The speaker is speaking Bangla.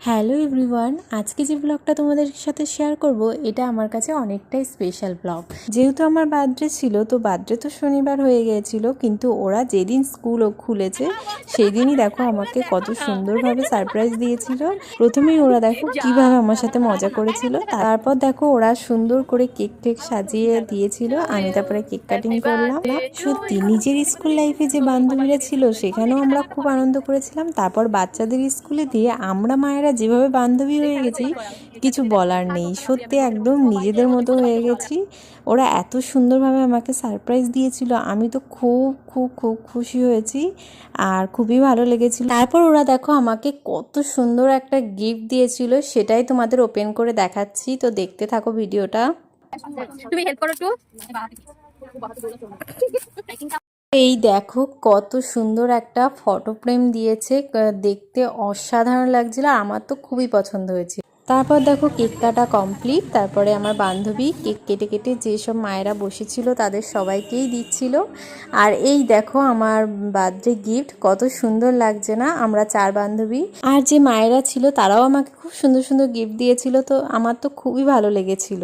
হ্যালো এভরিওয়ান, আজকে যে ব্লগটা তোমাদের সাথে শেয়ার করব এটা আমার কাছে অনেকটাই স্পেশাল ব্লগ। যেহেতু আমার বার্থডে ছিল, তো বার্থডে তো শনিবার হয়ে গিয়েছিল, কিন্তু ওরা যেদিন স্কুল খুলেছে সেই দিনই দেখো আমাকে কত সুন্দরভাবে সারপ্রাইজ দিয়েছিল। প্রথমেই ওরা দেখো কিভাবে আমার সাথে মজা করেছিল, তারপর দেখো ওরা সুন্দর করে কেক টেক সাজিয়ে দিয়েছিল। আমি তারপরে কেক কাটিং করলাম। সত্যি নিজের স্কুল লাইফে যে বান্ধবীরা ছিল সেখানেও আমরা খুব আনন্দ করেছিলাম। তারপর বাচ্চাদের স্কুলে দিয়ে আমরা মায়েরা যেভাবে বান্ধবী হয়ে গেছি কিছু বলার নেই। সত্যি একদম নিজেদের মতো হয়ে গেছি। ওরা এত সুন্দরভাবে আমাকে সারপ্রাইজ দিয়েছিল, আমি তো খুব খুব খুব খুশি হয়েছি আর খুবই ভালো লেগেছিল। তারপর ওরা দেখো আমাকে কত সুন্দর একটা গিফট দিয়েছিল, সেটাই তোমাদের ওপেন করে দেখাচ্ছি, তো দেখতে থাকো ভিডিওটা। তুমি হেল্প করো একটু। এই দেখো কত সুন্দর একটা ফটো ফ্রেম দিয়েছে, দেখতে অসাধারণ লাগছিল, আমার তো খুবই পছন্দ হয়েছে। তারপর দেখো কেক কাটা কমপ্লিট। তারপরে আমার বান্ধবী কেক কেটে কেটে যেসব মায়েরা বসেছিল তাদের সবাইকেই দিচ্ছিল। আর এই দেখো আমার বার্থডে গিফট, কত সুন্দর লাগছে না? আমরা 4 বান্ধবী আর যে মায়েরা ছিল তারাও আমাকে খুব সুন্দর সুন্দর গিফট দিয়েছিল, তো আমার তো খুবই ভালো লেগেছিল।